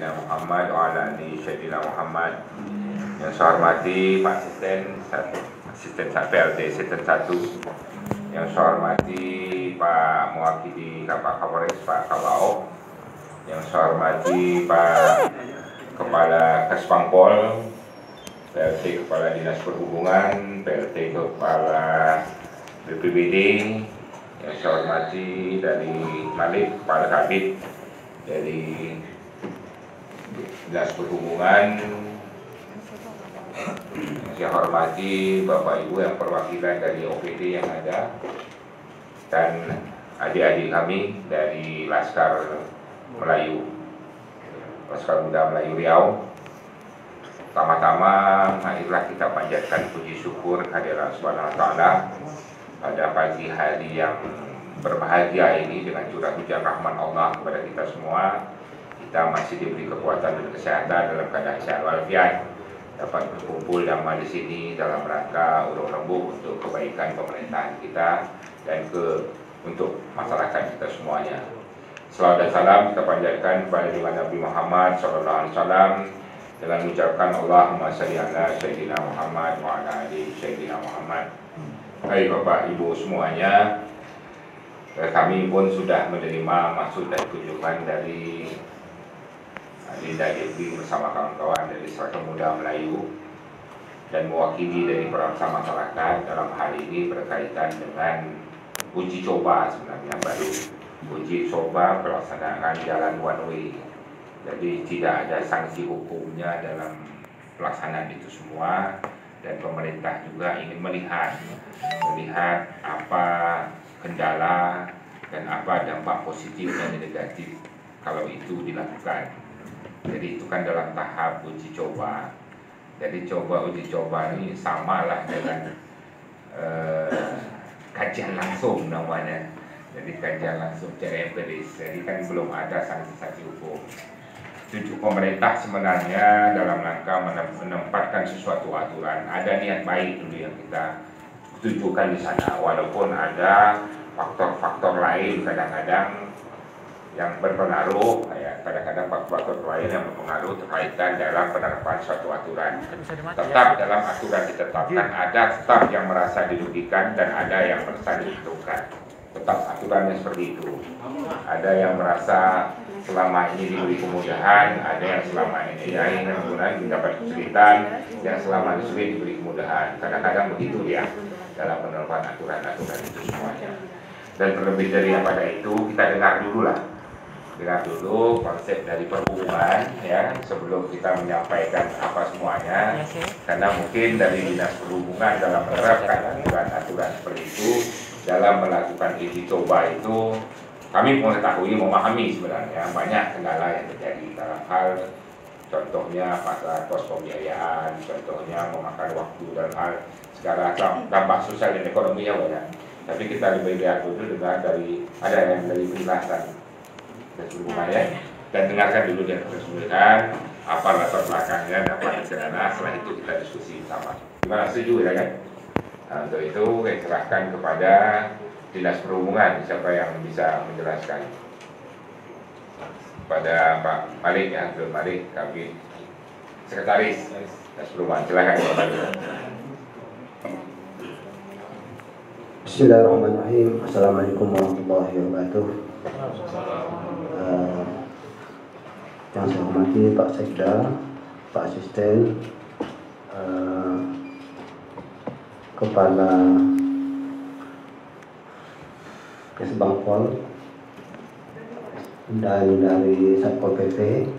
Sayyidina Muhammad wa ala ali Sayyidina Muhammad. Yang saya hormati Pak Asisten PLT Asisten 1. Yang saya hormati Pak Mewakili Pak Kapolres Pak Kabao. Yang saya hormati Pak Kepala Kasbangpol, PLT Kepala Dinas Perhubungan, PLT Kepala BPBD. Yang saya hormati dari Malik, Kepala Kabit dari Dinas Perhubungan. Yang saya hormati Bapak Ibu yang perwakilan dari OPD yang ada, dan adik-adik kami dari Laskar Melayu, Laskar Muda Melayu Riau. Pertama-tama marilah kita panjatkan puji syukur kehadirat Subhanahu wa Ta'ala pada pagi hari yang berbahagia ini dengan curah hujan rahmat Allah kepada kita semua. Kita masih diberi kekuatan dan kesehatan dalam keadaan sehat walafiat, dapat berkumpul damai di sini dalam rangka urung rembuk untuk kebaikan pemerintahan kita dan untuk masyarakat kita semuanya. Salawat dan salam kita panjatkan kepada Nabi Muhammad SAW dengan mengucapkan Allahumma shalli ala Sayyidina Muhammad wa ala ali Sayyidina Muhammad. Hai Bapak Ibu semuanya, kami pun sudah menerima maksud dan kunjungan dari Adinda Devi bersama kawan-kawan dari Laskar Muda Melayu dan mewakili dari perangsa masyarakat dalam hal ini berkaitan dengan uji coba, sebenarnya baru uji coba pelaksanaan jalan one way. Jadi tidak ada sanksi hukumnya dalam pelaksanaan itu semua, dan pemerintah juga ingin melihat apa kendala dan apa dampak positif dan negatif kalau itu dilakukan. Jadi itu kan dalam tahap uji coba. Jadi uji coba ini samalah dengan kajian langsung namanya. Jadi kajian langsung secara empiris. Jadi kan belum ada sanksi-sanksi hukum. Tujuh pemerintah sebenarnya dalam rangka menempatkan sesuatu aturan. Ada niat baik dulu yang kita tujukan di sana, walaupun ada faktor-faktor lain kadang-kadang yang berpengaruh, ya kadang-kadang faktor lain yang berpengaruh terkaitan dalam penerapan suatu aturan. Tetap dalam aturan ditetapkan ada tetap yang merasa dirugikan dan ada yang merasa diuntungkan. Tetap aturannya seperti itu. Ada yang merasa selama ini diberi kemudahan, ada yang selama ini mendapat kesulitan, yang selama ini sulit diberi kemudahan. Kadang-kadang begitu ya dalam penerapan aturan-aturan itu semuanya. Dan terlebih dari yang pada itu, kita dengar dulu konsep dari perhubungan ya sebelum kita menyampaikan apa semuanya, karena mungkin dari Dinas Perhubungan dalam menerapkan aturan-aturan seperti itu, dalam melakukan uji coba itu kami mengetahui, memahami sebenarnya banyak kendala yang terjadi dalam hal contohnya masalah kos pembiayaan, contohnya memakan waktu dalam hal segala dampak sosial dan ekonominya banyak. Tapi kita lebih lihat dulu dari ada yang dari penjelasan ya, dan dengarkan dulu dia keseluruhan apa latar belakangnya, apa rencana. Setelah itu kita diskusi sama. Gimana, setuju ya kan? Nah, untuk itu saya serahkan kepada Dinas Perhubungan, siapa yang bisa menjelaskan. Pada Pak Malik ya, Abdul Malik, kami Sekretaris Dinas Perhubungan. Silakan Pak Malik. Bismillahirrahmanirrahim. Assalamualaikum warahmatullahi wabarakatuh. Yang saya hormati Pak Sekda, Pak Asisten, Kepala Kasbangpol, dan dari Satpol PP,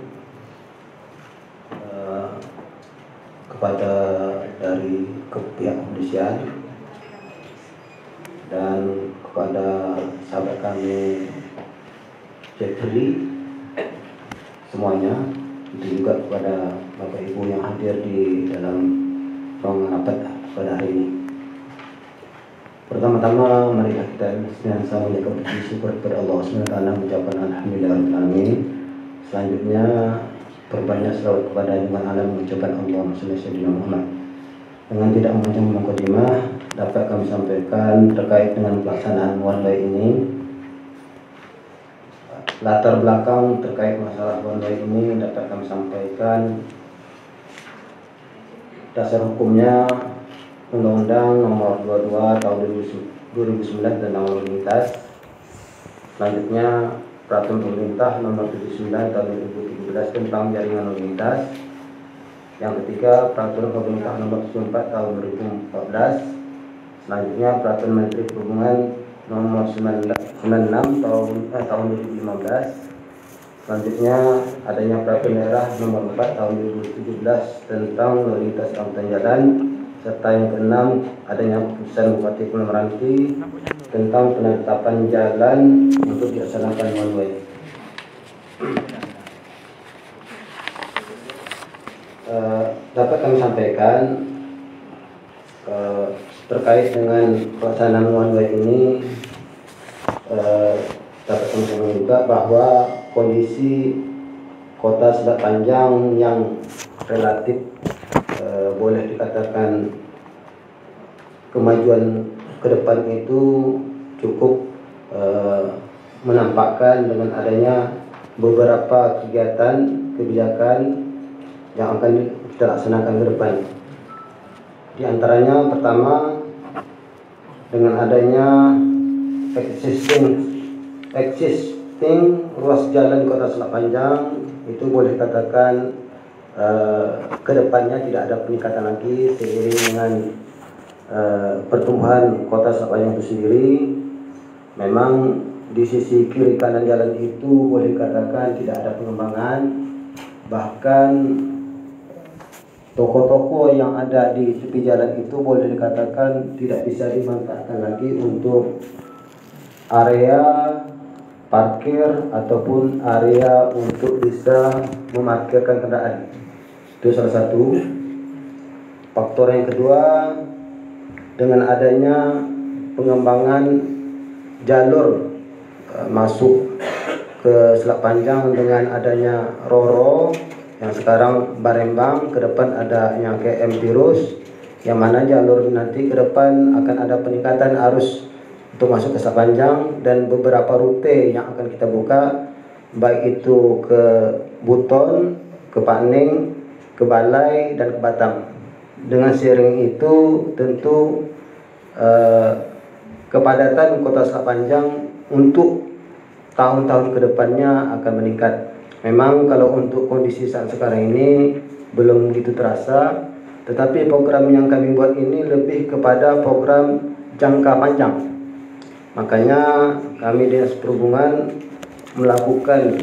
kepada dari pihak kepolisian, dan kepada sahabat kami Jeffrey semuanya, itu juga kepada Bapak Ibu yang hadir di dalam ruangan rapat pada hari ini. Pertama-tama mari kita senantiasa menjaga puji syukur kepada Allah SWT, mengucapkan alhamdulillahirobbilalamin. Selanjutnya perbanyak selawat kepada junjungan alam, mengucapkan Allahumma shalli ala sayyidina Muhammad. Dengan tidak memanjang mukadimah, dapat kami sampaikan terkait dengan pelaksanaan one way ini. latar belakang terkait masalah one way ini dapat kami sampaikan. Dasar hukumnya Undang-Undang Nomor 22 Tahun 2009 tentang lalu lintas. Selanjutnya Peraturan Pemerintah Nomor 79 Tahun 2017 tentang jaringan lalu lintas. Yang ketiga Peraturan Pemerintah Nomor 74 Tahun 2014. Selanjutnya Peraturan Menteri Perhubungan Nomor 96 tahun 2015. Selanjutnya adanya Peraturan Daerah Nomor 4 Tahun 2017 tentang lalu lintas angkutan jalan, serta yang keenam adanya Keputusan Bupati Kepulauan Meranti tentang penetapan jalan untuk dilaksanakan one way. Dapat kami sampaikan terkait dengan pelaksanaan one way ini, dapat kami sampaikan juga bahwa kondisi Kota Selat Panjang yang relatif boleh dikatakan kemajuan ke depan itu cukup menampakkan dengan adanya beberapa kegiatan kebijakan yang akan kita laksanakan ke depan. Di antaranya pertama, dengan adanya existing ruas jalan di Kota Selat Panjang itu boleh katakan kedepannya tidak ada peningkatan lagi seiring dengan pertumbuhan Kota Selat Panjang itu sendiri. Memang di sisi kiri kanan jalan itu boleh dikatakan tidak ada pengembangan, bahkan toko-toko yang ada di tepi jalan itu boleh dikatakan tidak bisa dimanfaatkan lagi untuk area parkir ataupun area untuk bisa memarkirkan kendaraan. Itu salah satu faktor. Yang kedua, dengan adanya pengembangan jalur masuk ke Selat Panjang dengan adanya Roro yang sekarang Barembang, ke depan ada yang KM Tirus, yang mana jalur nanti ke depan akan ada peningkatan arus untuk masuk ke Selat Panjang, dan beberapa rute yang akan kita buka, baik itu ke Buton, ke Pakning, ke Balai, dan ke Batam. Dengan sharing itu tentu kepadatan Kota Selat Panjang untuk tahun-tahun kedepannya akan meningkat. Memang kalau untuk kondisi saat sekarang ini belum begitu terasa, tetapi program yang kami buat ini lebih kepada program jangka panjang. Makanya kami Dinas Perhubungan melakukan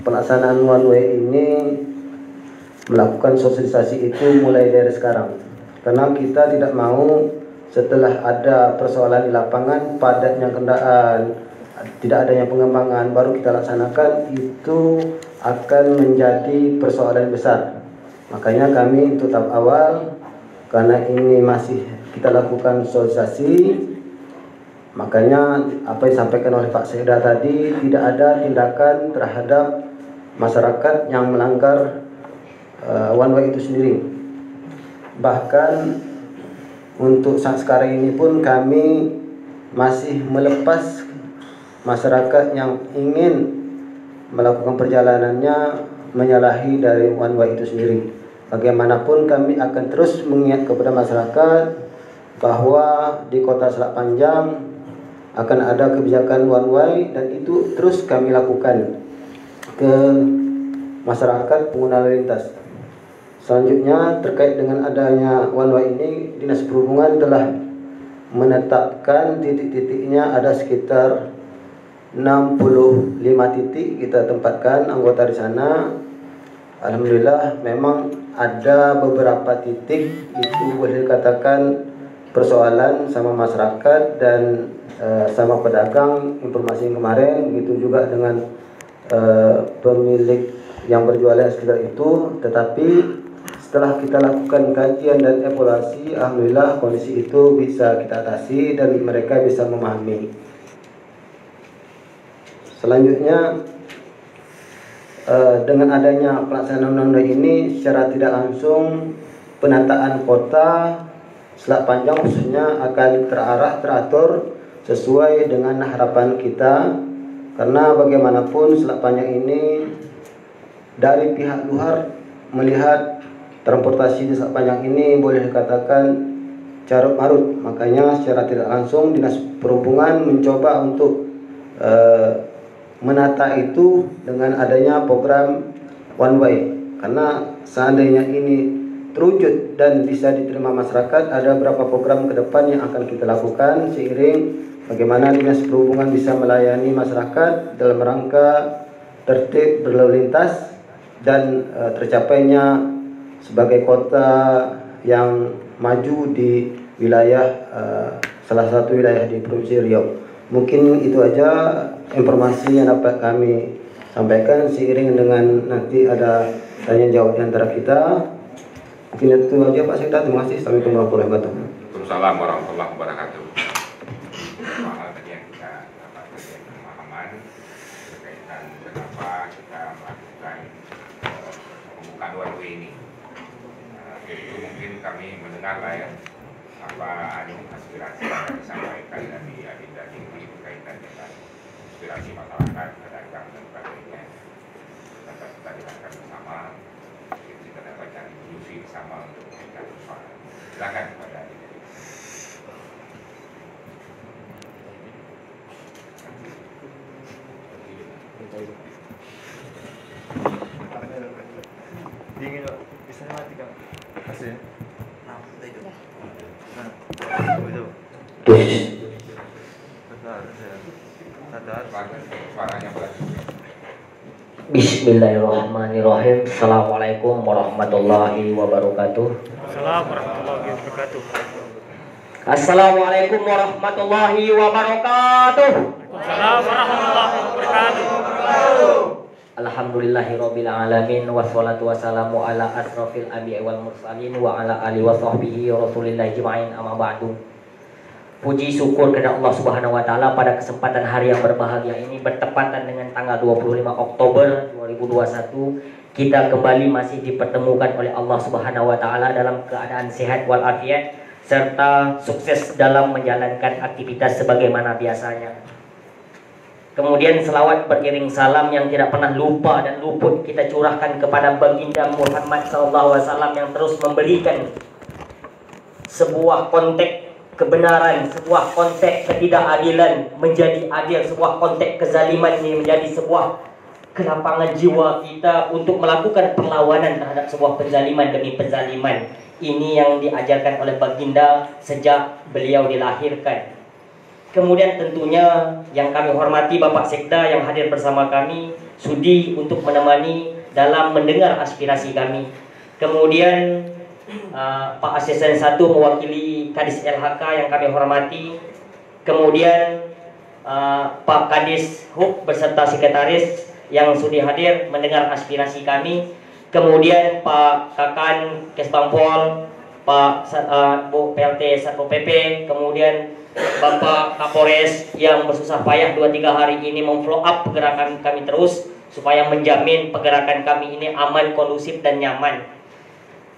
pelaksanaan one way ini, melakukan sosialisasi itu mulai dari sekarang. Karena kita tidak mau setelah ada persoalan di lapangan, padatnya kendaraan, tidak adanya pengembangan, baru kita laksanakan, itu akan menjadi persoalan besar. Makanya kami untuk tahap awal, karena ini masih kita lakukan sosialisasi, makanya apa yang disampaikan oleh Pak Sekda tadi, tidak ada tindakan terhadap masyarakat yang melanggar one way itu sendiri. Bahkan untuk saat sekarang ini pun kami masih melepas masyarakat yang ingin melakukan perjalanannya menyalahi dari one way itu sendiri. Bagaimanapun kami akan terus mengingat kepada masyarakat bahwa di Kota Selat Panjang akan ada kebijakan one way, dan itu terus kami lakukan ke masyarakat pengguna lalu lintas. Selanjutnya terkait dengan adanya one way ini, Dinas Perhubungan telah menetapkan titik-titiknya ada sekitar 65 titik kita tempatkan anggota di sana. Alhamdulillah memang ada beberapa titik itu boleh dikatakan persoalan sama masyarakat dan sama pedagang. Informasi kemarin begitu juga dengan pemilik yang berjualan sekitar itu. Tetapi setelah kita lakukan kajian dan evaluasi, alhamdulillah kondisi itu bisa kita atasi dan mereka bisa memahami. Selanjutnya dengan adanya pelaksanaan undang-undang ini, secara tidak langsung penataan kota Selat Panjang khususnya akan teratur sesuai dengan harapan kita karena bagaimanapun Selat Panjang ini dari pihak luar melihat transportasi di Selat Panjang ini boleh dikatakan carut marut. Makanya secara tidak langsung Dinas Perhubungan mencoba untuk menata itu dengan adanya program one way. Karena seandainya ini terwujud dan bisa diterima masyarakat, ada beberapa program ke depan yang akan kita lakukan seiring bagaimana Dinas Perhubungan bisa melayani masyarakat dalam rangka tertib berlalu lintas dan tercapainya sebagai kota yang maju di wilayah salah satu wilayah di Provinsi Riau. Mungkin itu aja informasi yang dapat kami sampaikan seiring dengan nanti ada tanya jawab di antara kita. Mungkin itu aja Pak Sekda. Terima kasih. Assalamualaikum warahmatullahi wabarakatuh. Waalaikumsalam warahmatullahi wabarakatuh. Soal tadi yang kita dapatkan pemahaman berkaitan kenapa kita melakukan pembukaan one way ini. Itu mungkin kami mendengar lah ya apa aspirasi yang disampaikan dari Adinda Tinggi berkaitan dengan aspirasi masyarakat, pedagang dan sebagainya. Dapat kita dengarkan bersama. Kita dapat cari solusi bersama untuk mencari soal. Silakan kepada Adinda. Dingin loh, bisa mati kan? Kasih ya? Nah, itu. Nah, itu. Suaranya berat. Bismillahirrahmanirrahim. Assalamualaikum warahmatullahi wabarakatuh. Assalamualaikum warahmatullahi wabarakatuh. Alhamdulillahirabbil alamin wassalatu wassalamu ala asrofil anbiya'i wal mursalin wa ala alihi wa sahbihi rasulillahi ajma'in amma ba'du. Puji syukur kepada Allah Subhanahu wa taala pada kesempatan hari yang berbahagia ini bertepatan dengan tanggal 25 Oktober 2021 kita kembali masih dipertemukan oleh Allah Subhanahu wa taala dalam keadaan sehat walafiat serta sukses dalam menjalankan aktivitas sebagaimana biasanya. Kemudian selawat beriring salam yang tidak pernah lupa dan luput kita curahkan kepada baginda Muhammad SAW yang terus memberikan sebuah konteks kebenaran, sebuah konteks ketidakadilan menjadi adil, sebuah konteks kezaliman ini menjadi sebuah kelapangan jiwa kita untuk melakukan perlawanan terhadap sebuah penzaliman demi penzaliman. Ini yang diajarkan oleh baginda sejak beliau dilahirkan. Kemudian tentunya yang kami hormati Bapak Sekda yang hadir bersama kami sudi untuk menemani dalam mendengar aspirasi kami. Kemudian Pak Asisten 1 mewakili Kadis LHK yang kami hormati. Kemudian Pak Kadis Hub beserta sekretaris yang sudi hadir mendengar aspirasi kami. Kemudian Pak Kakan Kesbangpol, Pak Bu PLT Satpol PP, kemudian Bapak Kapolres yang bersusah payah 2-3 hari ini memfollow up pergerakan kami terus supaya menjamin pergerakan kami ini aman, kondusif dan nyaman.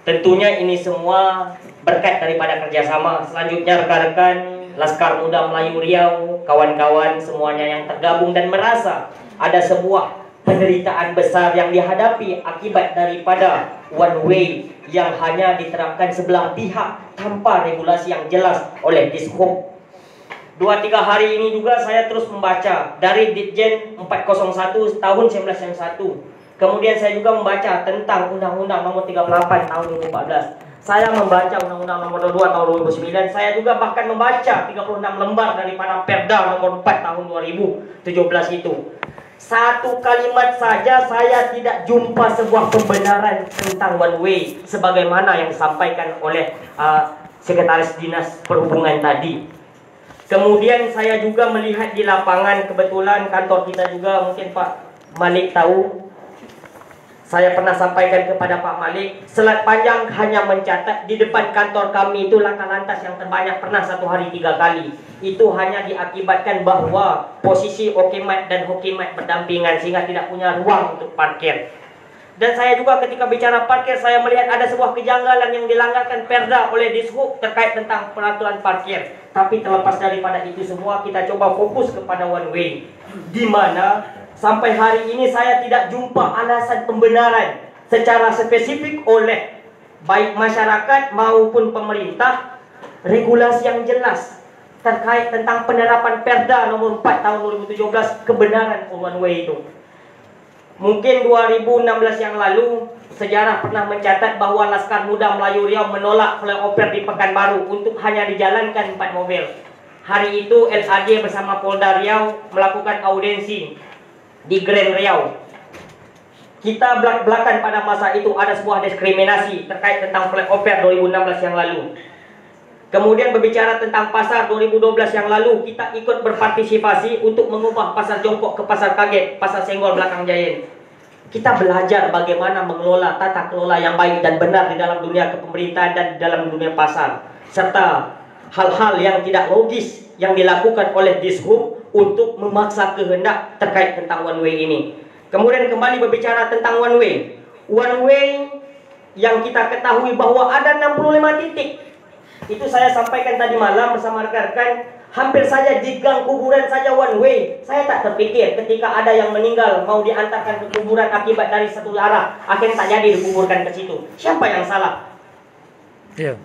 Tentunya ini semua berkat daripada kerjasama. Selanjutnya rekan-rekan Laskar Muda Melayu Riau, kawan-kawan semuanya yang tergabung dan merasa ada sebuah penderitaan besar yang dihadapi akibat daripada one way yang hanya diterapkan sebelah pihak tanpa regulasi yang jelas oleh Dishub. 2-3 hari ini juga saya terus membaca dari Ditjen 401 tahun 1991. Kemudian saya juga membaca tentang Undang-Undang Nomor 38 tahun 2014. Saya membaca Undang-Undang Nomor 22 tahun 2009. Saya juga bahkan membaca 36 lembar daripada Perda Nomor 4 tahun 2017 itu. Satu kalimat saja saya tidak jumpa sebuah pembenaran tentang one way sebagaimana yang disampaikan oleh Sekretaris Dinas Perhubungan tadi. Kemudian saya juga melihat di lapangan, kebetulan kantor kita juga mungkin Pak Malik tahu. Saya pernah sampaikan kepada Pak Malik, Selat Panjang hanya mencatat di depan kantor kami itu laka lantas yang terbanyak pernah 1 hari 3 kali. Itu hanya diakibatkan bahwa posisi Okemat dan Hokimat berdampingan sehingga tidak punya ruang untuk parkir. Dan saya juga ketika bicara parkir, saya melihat ada sebuah kejanggalan yang dilanggarkan Perda oleh Dishub terkait tentang peraturan parkir. Tapi terlepas daripada itu semua, kita coba fokus kepada one way, di mana sampai hari ini saya tidak jumpa alasan pembenaran secara spesifik oleh baik masyarakat maupun pemerintah, regulasi yang jelas terkait tentang penerapan Perda nomor 4 tahun 2017, kebenaran one way itu. Mungkin 2016 yang lalu, sejarah pernah mencatat bahwa Laskar Muda Melayu Riau menolak flyover di Pekanbaru untuk hanya dijalankan 4 mobil. Hari itu LAD bersama Polda Riau melakukan audiensi di Grand Riau. Kita belak-belakan pada masa itu ada sebuah diskriminasi terkait tentang flyover 2016 yang lalu. Kemudian berbicara tentang pasar 2012 yang lalu, kita ikut berpartisipasi untuk mengubah pasar jongkok ke pasar kaget, pasar senggol belakang Giant. Kita belajar bagaimana mengelola tata kelola yang baik dan benar di dalam dunia kepemerintahan dan di dalam dunia pasar, serta hal-hal yang tidak logis yang dilakukan oleh Dishub untuk memaksa kehendak terkait tentang one way ini. Kemudian kembali berbicara tentang one way. One way yang kita ketahui bahwa ada 65 titik. Itu saya sampaikan tadi malam bersama rekan-rekan, hampir saja di gang kuburan saja one way. Saya tak terpikir ketika ada yang meninggal mau diantarkan ke kuburan akibat dari satu arah, akhirnya tak jadi dikuburkan ke situ. Siapa yang salah? Iya.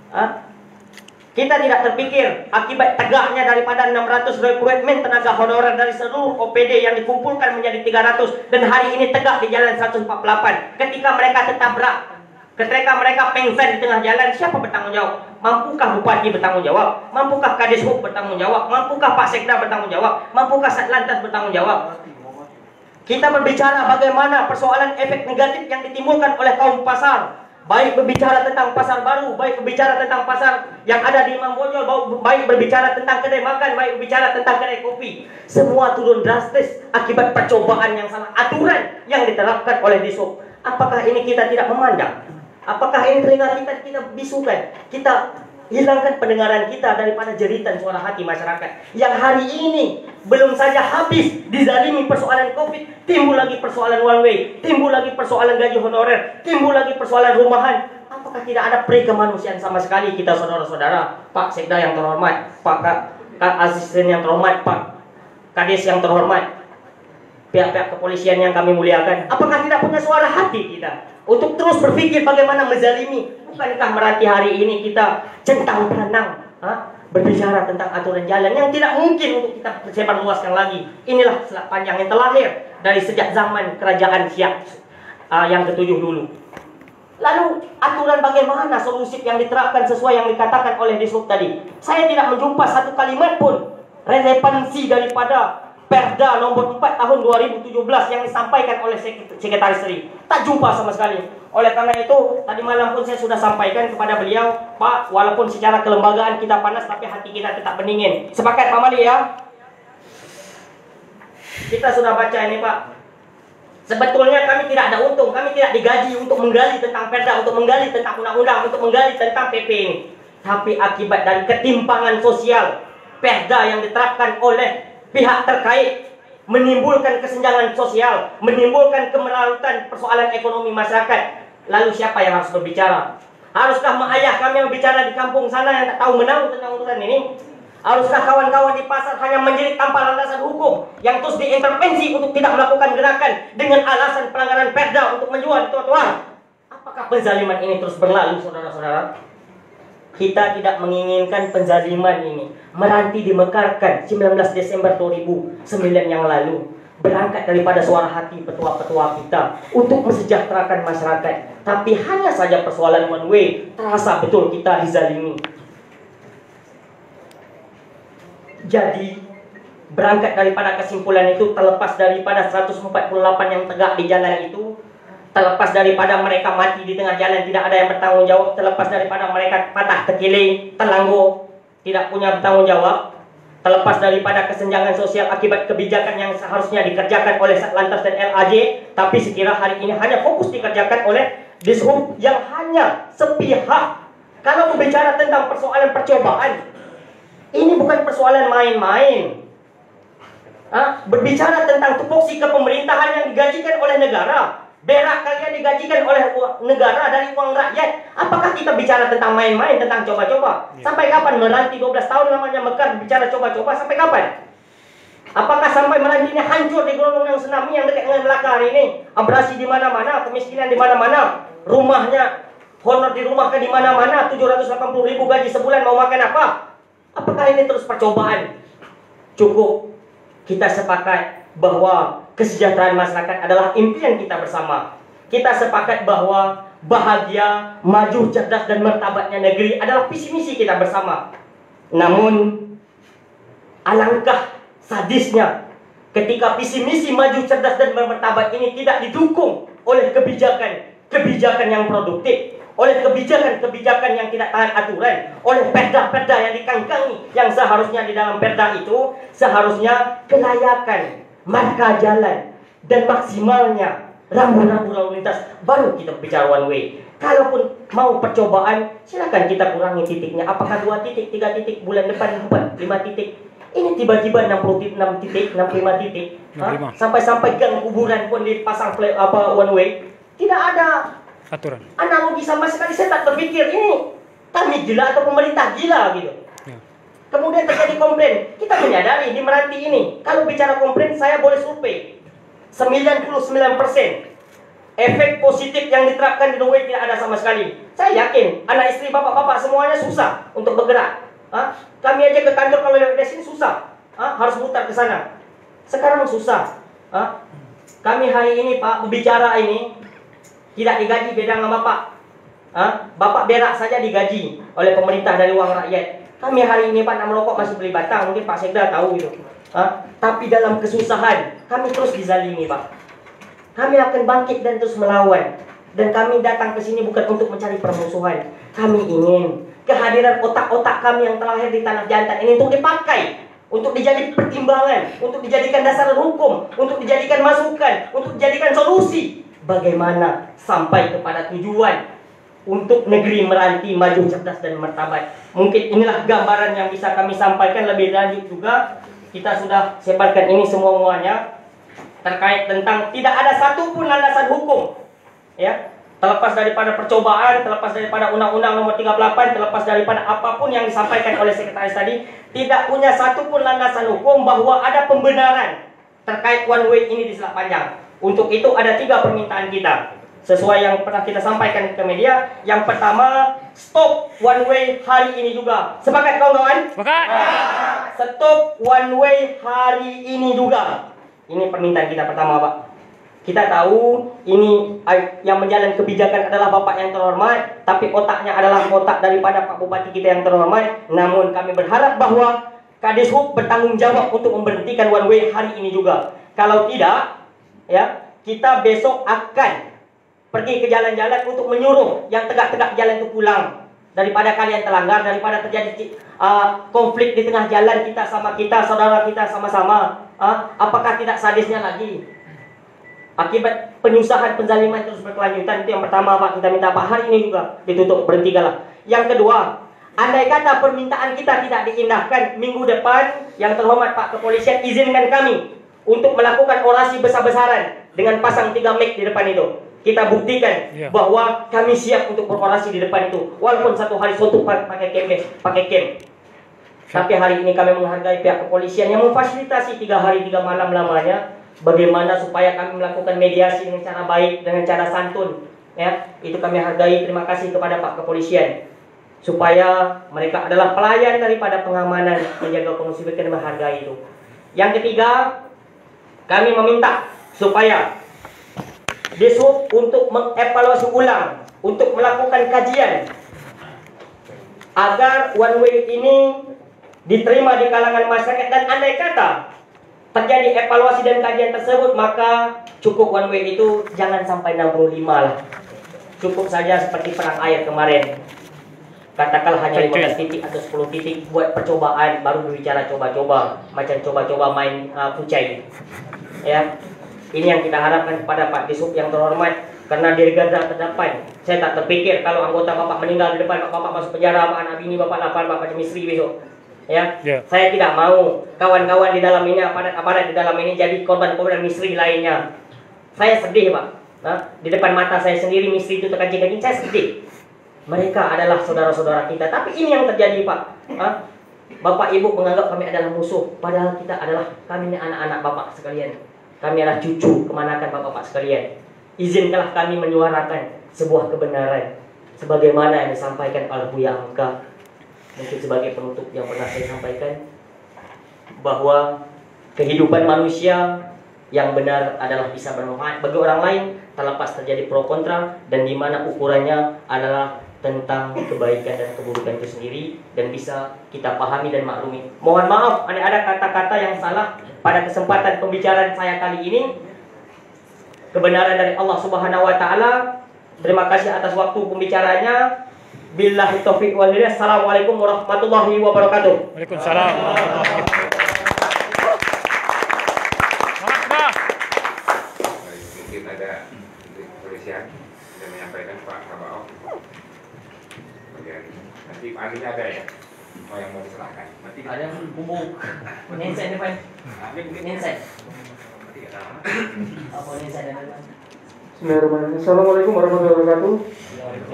Kita tidak terpikir akibat tegaknya daripada 600 rekrutmen tenaga honorer dari seluruh OPD yang dikumpulkan menjadi 300 dan hari ini tegak di jalan 148. Ketika mereka tertabrak, ketika mereka pengsan di tengah jalan, siapa bertanggung jawab? Mampukah Bupati bertanggung jawab? Mampukah Kadishub bertanggung jawab? Mampukah Pak Sekda bertanggung jawab? Mampukah Satlantas bertanggung jawab? Kita berbicara bagaimana persoalan efek negatif yang ditimbulkan oleh kaum pasar. Baik berbicara tentang pasar baru, baik berbicara tentang pasar yang ada di Mambojol, baik berbicara tentang kedai makan, baik berbicara tentang kedai kopi. Semua turun drastis akibat percobaan yang salah, aturan yang diterapkan oleh Dishub. Apakah ini kita tidak memandang? Apakah ini telinga kita bisukan? Kita hilangkan pendengaran kita daripada jeritan suara hati masyarakat yang hari ini belum saja habis dizalimi persoalan COVID, timbul lagi persoalan one way, timbul lagi persoalan gaji honorer, timbul lagi persoalan rumahan. Apakah tidak ada peri kemanusiaan sama sekali kita, saudara-saudara? Pak Sekda yang terhormat, Pak Asisten yang terhormat, Pak Kades yang terhormat, pihak-pihak kepolisian yang kami muliakan, apakah tidak punya suara hati kita untuk terus berpikir bagaimana menzalimi? Bukankah meranti hari ini kita centang perenang berbicara tentang aturan jalan yang tidak mungkin untuk kita sebar luaskan lagi? Inilah selat panjang yang terlahir dari sejak zaman kerajaan Siak yang ke-7 dulu. Lalu aturan bagaimana solusi yang diterapkan sesuai yang dikatakan oleh Dishub tadi? Saya tidak menjumpa satu kalimat pun relevansi daripada Perda nomor 4 tahun 2017 yang disampaikan oleh Sekretaris Sri. Tak jumpa sama sekali. Oleh karena itu, tadi malam pun saya sudah sampaikan kepada beliau, Pak, walaupun secara kelembagaan kita panas, tapi hati kita tetap pendingin. Sepakat Pak Mali ya? Kita sudah baca ini Pak. Sebetulnya kami tidak ada untung, kami tidak digaji untuk menggali tentang Perda, untuk menggali tentang undang-undang, untuk menggali tentang PP ini. Tapi akibat dari ketimpangan sosial, Perda yang diterapkan oleh pihak terkait menimbulkan kesenjangan sosial, menimbulkan kemelaratan persoalan ekonomi masyarakat. Lalu siapa yang harus berbicara? Haruskah mak ayah kami yang berbicara di kampung sana yang tak tahu menau tentang urusan ini? Haruskah kawan-kawan di pasar hanya menjerit tanpa landasan hukum yang terus diintervensi untuk tidak melakukan gerakan dengan alasan pelanggaran Perda untuk menjual di trotoar? Apakah penzaliman ini terus berlalu, saudara-saudara? Kita tidak menginginkan penzaliman ini. Meranti dimekarkan 19 Desember 2009 yang lalu, berangkat daripada suara hati petua-petua kita untuk mesejahterakan masyarakat. Tapi hanya saja persoalan one way, terasa betul kita dizalimi. Jadi berangkat daripada kesimpulan itu, terlepas daripada 148 yang tegak di jalan itu, terlepas daripada mereka mati di tengah jalan, tidak ada yang bertanggung jawab, terlepas daripada mereka patah terkiling, terlanggu, tidak punya bertanggung jawab, terlepas daripada kesenjangan sosial akibat kebijakan yang seharusnya dikerjakan oleh Satlantas dan LAJ, tapi sekira hari ini hanya fokus dikerjakan oleh Dishub yang hanya sepihak. Kalau berbicara tentang persoalan percobaan, ini bukan persoalan main-main. Berbicara tentang tupoksi kepemerintahan yang digajikan oleh negara, Berak kalian digajikan oleh negara dari uang rakyat. Apakah kita bicara tentang main-main, tentang coba-coba? Sampai kapan Meranti 12 tahun lamanya Mekar bicara coba-coba? Sampai kapan? Apakah sampai Meranti ini hancur di gelondong tsunami yang dekat dengan Melaka hari ini? Abrasi di mana-mana, kemiskinan di mana-mana, rumahnya, honor dirumahkan di mana-mana, 780.000 gaji sebulan mau makan apa? Apakah ini terus percobaan? Cukup. Kita sepakat bahwa kesejahteraan masyarakat adalah impian kita bersama. Kita sepakat bahwa bahagia, maju, cerdas dan martabatnya negeri adalah visi misi kita bersama. Namun alangkah sadisnya ketika visi misi maju, cerdas dan bermartabat ini tidak didukung oleh kebijakan yang produktif, oleh kebijakan yang tidak taat aturan, oleh perda-perda yang dikangkangi, yang seharusnya di dalam perda itu seharusnya kelayakan, marka jalan, dan maksimalnya rambu-rambu lalu lintas, baru kita bicara one way. Kalaupun mau percobaan, silakan kita kurangi titiknya. Apakah 2 titik, 3 titik, bulan depan 4, 5 titik. Ini tiba-tiba 66 titik, 65 titik. Sampai-sampai gang kuburan pun dipasang one way. Tidak ada aturan. Analogi sama sekali. Saya tak terpikir ini kami gila atau pemerintah gila gitu. Ya. Kemudian terjadi komplain. Kita menyadari di Meranti ini, kalau bicara komplain saya boleh survei 99% efek positif yang diterapkan di Norway tidak ada sama sekali. Saya yakin anak istri bapak-bapak semuanya susah untuk bergerak. Kami aja ke kantor kalau dari sini susah. Harus mutar ke sana. Sekarang susah. Kami hari ini Pak berbicara ini tidak digaji beda sama Bapak. Bapak berak saja digaji oleh pemerintah dari uang rakyat. Kami hari ini Pak nak merokok masih beli batang, mungkin Pak Sekda tahu gitu. Tapi dalam kesusahan kami terus dizalimi Pak. Kami akan bangkit dan terus melawan. Dan kami datang ke sini bukan untuk mencari permusuhan. Kami ingin kehadiran otak-otak kami yang terlahir di tanah jantan ini untuk dipakai, untuk dijadikan pertimbangan, untuk dijadikan dasar hukum, untuk dijadikan masukan, untuk dijadikan solusi. Bagaimana sampai kepada tujuan untuk negeri Meranti maju, cerdas dan martabat. Mungkin inilah gambaran yang bisa kami sampaikan. Lebih lanjut juga kita sudah sebarkan ini semuanya terkait tentang tidak ada satupun landasan hukum, ya, terlepas daripada percobaan, terlepas daripada Undang-Undang Nomor 38, terlepas daripada apapun yang disampaikan oleh sekretaris tadi, tidak punya satupun landasan hukum bahwa ada pembenaran terkait one way ini di Selat Panjang. Untuk itu ada 3 permintaan kita sesuai yang pernah kita sampaikan ke media. Yang pertama, stop one way hari ini juga. Sepakat kawan-kawan? Sepakat. Stop one way hari ini juga. Ini permintaan kita pertama, Pak. Kita tahu ini yang menjalankan kebijakan adalah Bapak yang terhormat, tapi otaknya adalah otak daripada Pak Bupati kita yang terhormat. Namun kami berharap bahwa Kadishub bertanggung jawab untuk memberhentikan one way hari ini juga. Kalau tidak, ya, kita besok akan pergi ke jalan-jalan untuk menyuruh yang tegak-tegak jalan itu pulang. Daripada kalian terlanggar, daripada terjadi konflik di tengah jalan kita sama kita, saudara kita sama-sama. Apakah tidak sadisnya lagi? Akibat penyusahan, penzaliman terus berkelanjutan. Itu yang pertama Pak, kita minta Pak hari ini juga ditutup, berhentikanlah. Yang kedua, andai kata permintaan kita tidak diindahkan, minggu depan yang terhormat Pak Kepolisian izinkan kami untuk melakukan orasi besar-besaran dengan pasang 3 mic di depan itu. Kita buktikan bahwa kami siap untuk berorasi di depan itu, walaupun 1 hari suntuk pakai camp. Tapi hari ini kami menghargai pihak kepolisian yang memfasilitasi 3 hari 3 malam lamanya. Bagaimana supaya kami melakukan mediasi dengan cara baik, dengan cara santun, ya, itu kami hargai. Terima kasih kepada Pak Kepolisian, supaya mereka adalah pelayan daripada pengamanan, menjaga kondusif dan menghargai itu. Yang ketiga, kami meminta supaya Dishub untuk mengevaluasi ulang, untuk melakukan kajian agar one way ini diterima di kalangan masyarakat. Dan andai kata terjadi evaluasi dan kajian tersebut, maka cukup one way itu jangan sampai 65 lah. Cukup saja seperti perang air kemarin. Katakanlah hanya 15 titik atau 10 titik buat percobaan, baru berbicara coba-coba, macam coba-coba main kucai. Ya. Ini yang kita harapkan kepada Pak Dishub yang terhormat, karena dari garda terdepan. Saya tak terpikir kalau anggota Bapak meninggal di depan, Bapak masuk penjara, anak bini Bapak lapar, Bapak misri besok. Ya. Saya tidak mau kawan-kawan di dalam ini, aparat-aparat di dalam ini jadi korban-korban misri lainnya. Saya sedih Pak. Nah, di depan mata saya sendiri misteri itu terkaji-kaji, saya sedih. Mereka adalah saudara-saudara kita, tapi ini yang terjadi, Pak. Bapak Ibu menganggap kami adalah musuh, padahal kami ini anak-anak Bapak sekalian. Kami adalah cucu kemanakan Bapak-Bapak sekalian. Izinkanlah kami menyuarakan sebuah kebenaran sebagaimana yang disampaikan oleh Buya Hamka. Mungkin sebagai penutup yang pernah saya sampaikan, bahwa kehidupan manusia yang benar adalah bisa bermanfaat bagi orang lain, terlepas terjadi pro kontra, dan di mana ukurannya adalah tentang kebaikan dan keburukan itu sendiri, dan bisa kita pahami dan maklumi. Mohon maaf ada kata-kata yang salah pada kesempatan pembicaraan saya kali ini. Kebenaran dari Allah Subhanahu wa taala. Terima kasih atas waktu pembicaranya. Billahi taufiq wal hidayah. Assalamualaikum warahmatullahi wabarakatuh. Waalaikumsalam. Mungkin ada kepolisian yang menyampaikan Pak Kabao. Nanti ahlinya ada ya? Oh, yang mau diserahkan. Ada yang bubuk. Nensen depan. Nensen. Apa nensen depan? Bismillahirrahmanirrahim. Assalamualaikum warahmatullahi wabarakatuh.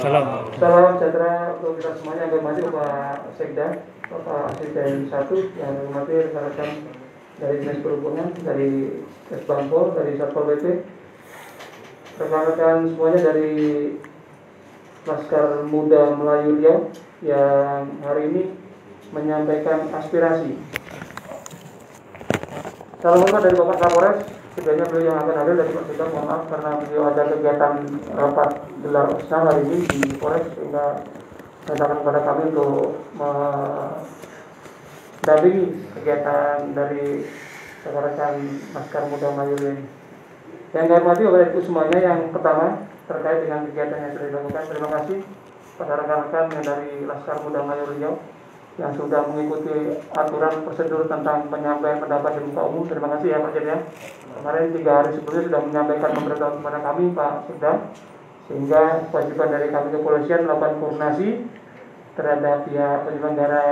Salam. Salam sejahtera untuk kita semuanya. Yang hormati Bapak Sekda, Bapak Asisten 1, yang hormati rekan-rekan dari Dinas Perhubungan, dari Kesbangpol, dari Satpol PP, rekan-rekan semuanya dari Laskar Muda Melayu Riau yang hari ini menyampaikan aspirasi. Salam hormat dari Bapak Kapolres. Setidaknya beliau yang akan hadir dari Pak Sedang, mohon maaf karena beliau ada kegiatan rapat gelar usaha hari ini di Polres, sehingga datang kepada kami untuk mendampingi kegiatan dari rekan-rekan Laskar Muda Melayu ini. Yang saya hormati Bapak Ibu semuanya, yang pertama terkait dengan kegiatan yang sudah dilakukan, terima kasih pada rekan-rekan yang dari Laskar Muda Melayu Riau yang sudah mengikuti aturan prosedur tentang penyampaian pendapat di muka umum. Terima kasih ya Pak Jen ya. Kemarin 3 hari sebelumnya sudah menyampaikan pemberitahuan kepada kami Pak Sekda, sehingga kewajiban dari kami kepolisian melakukan koordinasi terhadap pihak penyelenggara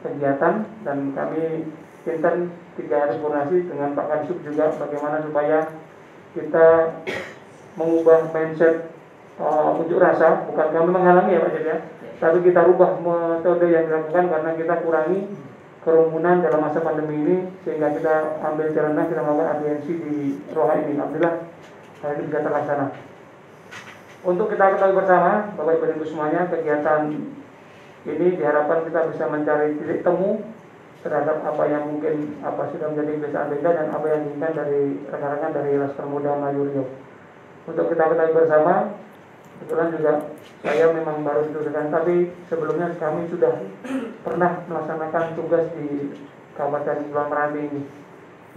kegiatan, dan kami intern 3 hari koordinasi dengan Pak Kansub juga bagaimana supaya kita mengubah mindset unjuk rasa. Bukan kami menghalangi ya Pak Jen ya, tapi kita rubah metode yang dilakukan karena kita kurangi kerumunan dalam masa pandemi ini, sehingga kita ambil jalan kita melakukan audiensi di Roha ini. Alhamdulillah hari ini bisa terlaksana. Untuk kita ketahui bersama Bapak Ibu semuanya, kegiatan ini diharapkan kita bisa mencari titik temu terhadap apa yang mungkin sudah menjadi kebiasaan beda dan apa yang diinginkan dari rekan-rekan dari Laskar Muda Melayu Riau. Untuk kita ketahui bersama, kebetulan juga saya memang baru ditugaskan, tapi sebelumnya kami sudah pernah melaksanakan tugas di Kabupaten Kepulauan Meranti ini.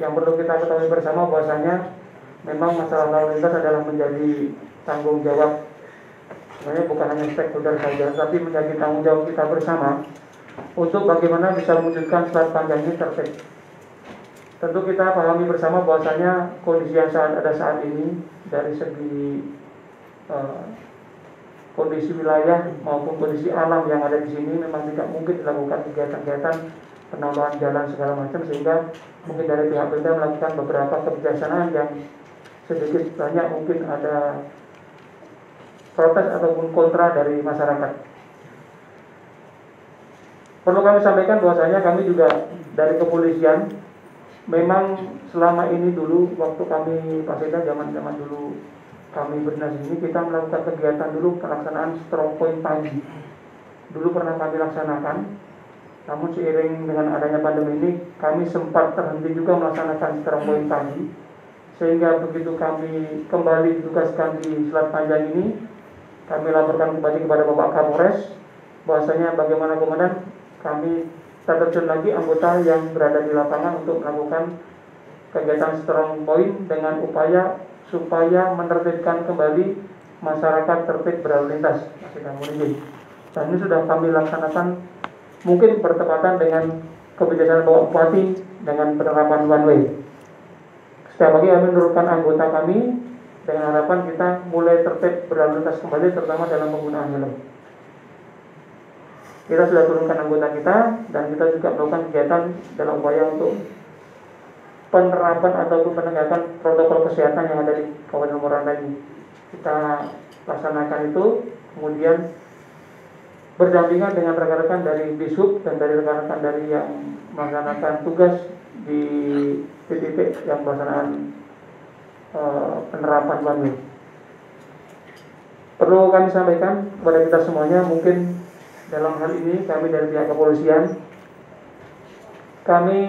Yang perlu kita ketahui bersama bahwasanya memang masalah lalu lintas adalah menjadi tanggung jawab, sebenarnya bukan hanya stakeholder saja, tapi menjadi tanggung jawab kita bersama untuk bagaimana bisa mewujudkan Selat Panjang ini tertib. Tentu kita pahami bersama bahwasanya kondisi yang ada saat ini dari segi kondisi wilayah maupun kondisi alam yang ada di sini memang tidak mungkin dilakukan kegiatan-kegiatan penambahan jalan segala macam, sehingga mungkin dari pihak Pemda melakukan beberapa kebijaksanaan yang sedikit banyak mungkin ada protes ataupun kontra dari masyarakat. Perlu kami sampaikan bahwasanya kami juga dari kepolisian memang selama ini dulu waktu kami Pak Seda zaman dulu kami berdinas ini, kita melakukan kegiatan dulu pelaksanaan strong point pagi. Dulu pernah kami laksanakan, namun seiring dengan adanya pandemi ini, kami sempat terhenti juga melaksanakan strong point pagi. Sehingga begitu kami kembali ditugaskan di Selat Panjang ini, kami laporkan kembali kepada Bapak Kapolres, bahwasanya bagaimana komandan, kami terjun lagi anggota yang berada di lapangan untuk melakukan kegiatan strong point dengan upaya supaya menertibkan kembali masyarakat tertib berlalu lintas. Dan ini sudah kami laksanakan mungkin bertepatan dengan kebijakan Bapak Bupati dengan penerapan one way. Setiap pagi kami menurunkan anggota kami dengan harapan kita mulai tertib berlalu lintas kembali, terutama dalam penggunaan helm. Kita sudah turunkan anggota kita, dan kita juga melakukan kegiatan dalam upaya untuk penerapan ataupun penegakan protokol kesehatan yang ada di Kabupaten Morantai ini. kita laksanakan itu, kemudian berdampingan dengan rekan-rekan dari Bisub dan dari rekan-rekan dari yang melaksanakan tugas di titik yang pelaksanaan penerapan one way. Perlu kami sampaikan kepada kita semuanya, mungkin dalam hal ini kami dari pihak kepolisian, kami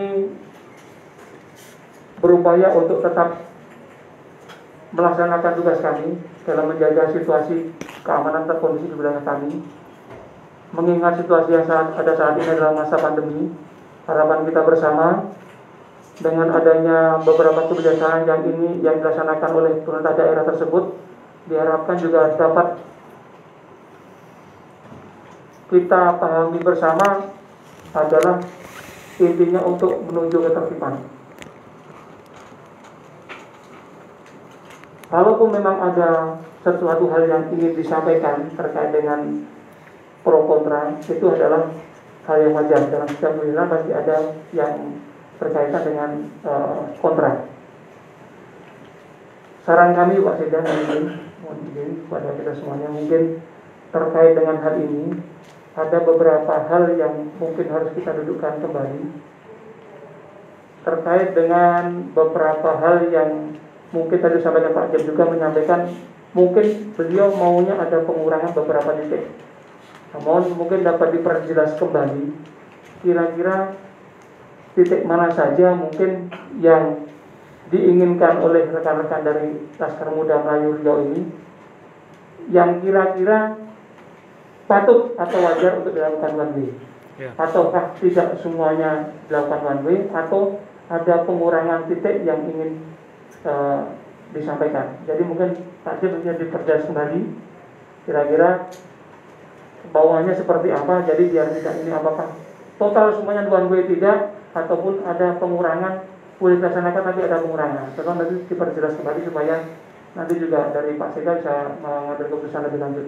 berupaya untuk tetap melaksanakan tugas kami dalam menjaga situasi keamanan terkondisi di wilayah kami. Mengingat situasi yang ada saat ini adalah masa pandemi, harapan kita bersama dengan adanya beberapa kebijakan yang dilaksanakan oleh pemerintah daerah tersebut, diharapkan juga dapat kita pahami bersama adalah intinya untuk menuju ketertiban. Kalaupun memang ada sesuatu hal yang ingin disampaikan terkait dengan pro kontra, itu adalah hal yang wajar. Dalam setiap wilayah pasti ada yang berkaitan dengan kontra. Saran kami Pak Seda, mohon izin kepada kita semuanya, mungkin terkait dengan hal ini ada beberapa hal yang mungkin harus kita dudukkan kembali terkait dengan beberapa hal yang mungkin tadi sampaikan Pak Jam juga menyampaikan, mungkin beliau maunya ada pengurangan beberapa titik. Namun mungkin dapat diperjelas kembali kira-kira titik mana saja mungkin yang diinginkan oleh rekan-rekan dari Laskar Muda Melayu Riau ini yang kira-kira patut atau wajar untuk dilakukan one way, ataukah tidak semuanya dilakukan one way, atau ada pengurangan titik yang ingin disampaikan. Jadi mungkin Pak Jim bisa diperjelas kembali kira-kira bawahnya seperti apa, jadi biar tidak ini apakah total semuanya one way tidak, ataupun ada pengurangan, boleh dilaksanakan tapi ada pengurangan. Tolong nanti diperjelas kembali supaya nanti juga dari Pak Seda bisa mengambil keputusan lebih lanjut.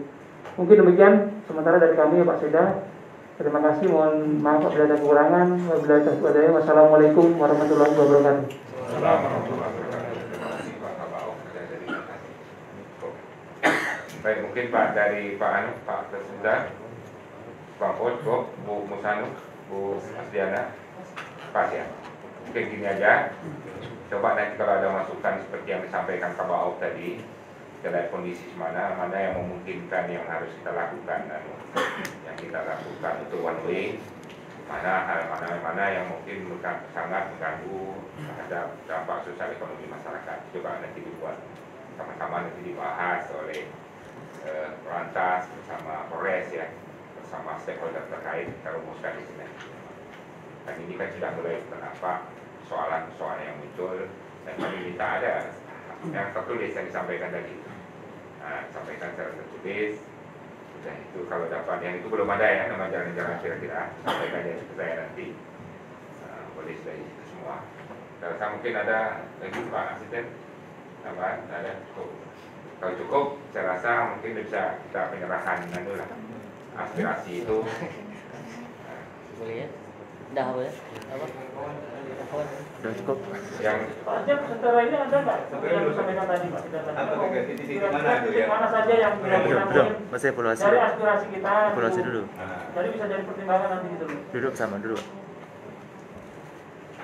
Mungkin demikian sementara dari kami ya Pak Seda. Terima kasih, mohon maaf apabila ada kekurangan. Wassalamualaikum warahmatullahi wabarakatuh. Baik, mungkin Pak dari Pak Anu, Pak Tersenda, Pak Put, Bu Musanu, Bu Asdiana, Pak ya. Mungkin gini aja. Coba nanti kalau ada masukan seperti yang disampaikan Kak Ba'au tadi, kita kondisi mana yang memungkinkan yang harus kita lakukan dan yang kita lakukan untuk one way, mana yang mungkin sangat mengganggu terhadap dampak sosial ekonomi masyarakat. Coba nanti dibuat sama-sama, nanti dibahas oleh Lantas bersama Polres ya, bersama stakeholder terkait, kita rumuskan di sini. Dan ini kan sudah mulai kenapa soalan-soalan yang muncul, dan kami minta ada yang tertulis yang disampaikan tadi. Nah, sampaikan secara tertulis. Dan itu kalau dapat yang itu belum ada ya, nama jalan-jalan kira-kira sampaikan aja ke saya nanti. Boleh dari itu semua. Saya mungkin ada lagi Pak Asisten, tambahan ada cukup. Kalau cukup, saya rasa mungkin bisa kita penyerahan dulu lah aspirasi itu. Boleh ya? Dah apa ya? Apa? Udah cukup. Yang Pak Jam, sementara ini ada nggak yang disampaikan tadi Pak? Titik mana itu ya? Mana saja yang Belum, masih evaluasi. dari aspirasi kita. Evaluasi dulu. Jadi bisa jadi pertimbangan nanti gitu. Duduk sama dulu.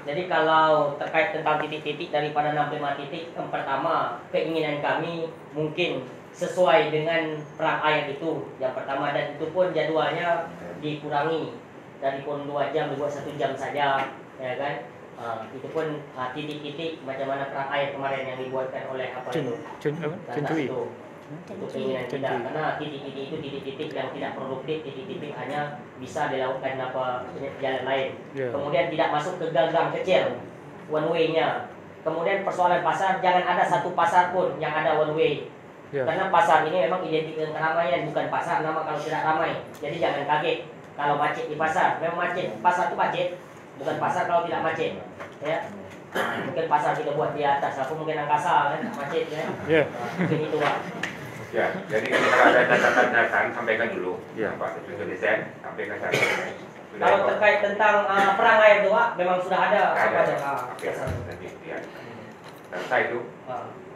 Jadi kalau terkait tentang titik-titik daripada 65 titik, yang pertama keinginan kami mungkin sesuai dengan perang air itu yang pertama, dan itu pun jadwalnya dikurangi dari pun 2 jam dibuat 1 jam saja, ya kan? Itu pun titik-titik macam mana perang air kemarin yang dibuatkan oleh apa itu? Itu keinginan kita, karena titik-titik itu titik-titik yang tidak produktif, titik-titik hanya bisa dilakukan jalan lain. Kemudian tidak masuk ke gang-gang kecil one way-nya. Kemudian persoalan pasar, jangan ada satu pasar pun yang ada one way. Karena pasar ini memang identik dengan keramaian, bukan pasar nama kalau tidak ramai. Jadi jangan kaget kalau macet di pasar. Memang macet, pasar itu macet, bukan pasar kalau tidak macet. Ya. Mungkin pasar kita buat di atas, aku mungkin angkasa kan, macet ya. Mungkin itu Pak. ya, jadi kalau ada catatan sampaikan dulu. Pak Setuju Desain, sampaikan catatan. Kalau terkait tentang perang air itu Pak, memang sudah ada. Ada. Oke, nanti lihat. Selesai itu.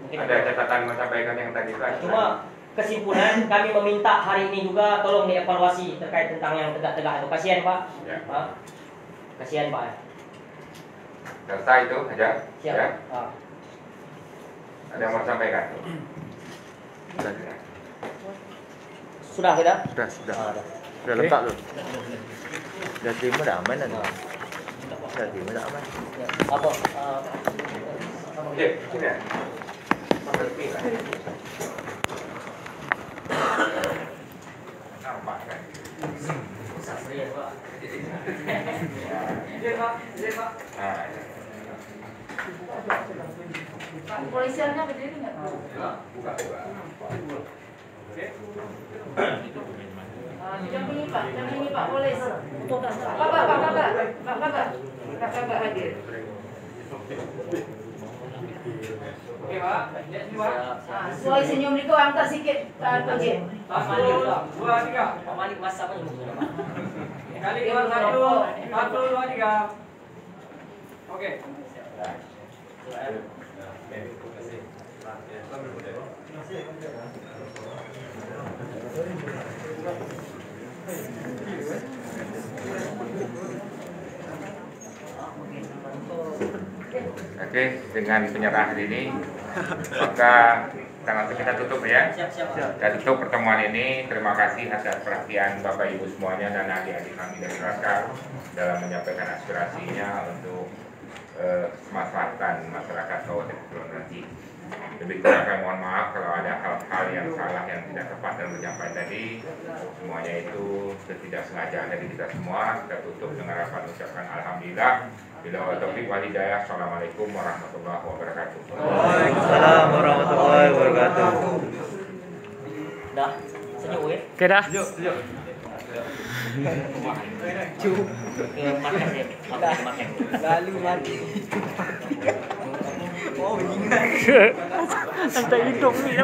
Mungkin Ada catatan mau sampaikan yang tadi Pak? Cuma kesimpulan kami meminta hari ini juga tolong dievaluasi terkait tentang yang tegak-tegak itu. Kasihan Pak. Ya. Pak. Kasihan Pak. Selesai itu aja. Siap. Ya. Ah. Ada yang mau sampaikan? Sudah kita? Sudah. Ah, dah. Sudah lengkap tu. Dah terima dah aman dah. Dah terima dah aman. Ya. Apa? Oke, sini ya. Berhenti lah. Nampak kan? Iya, Pak. Nah, ya. Pak, polisiannya berdiri nggak? Buka. Jangan ini Pak, polis. Pak hadir. Oke, Pak. Suai senyum itu angkat sikit Pak Jin. Pak Malik, 2, 3. Pak Malik masak apa ini? Kali 1, 2, 3. Oke. Oke, dengan penyerahan ini maka kita tutup ya. Siap. Kita tutup pertemuan ini. Terima kasih atas perhatian Bapak Ibu semuanya dan adik-adik kami dari Laskar dalam menyampaikan aspirasinya untuk kemaslahatan masyarakat Kabupaten Kepulauan Meranti. Lebih kurang kami mohon maaf kalau ada hal-hal yang salah yang tidak tepat dalam penyampaian tadi. Semuanya itu ketidaksengajaan dari kita semua. Kita tutup dengan harapan ucapkan alhamdulillah. Bila taufiq wal hidayah. Assalamualaikum warahmatullahi wabarakatuh. Waalaikumsalam warahmatullahi wabarakatuh. Dah. Senyum ya. Okey dah. Makan ya. Makan. Lalu mati. Oh, ingat. Sampai hidung ni.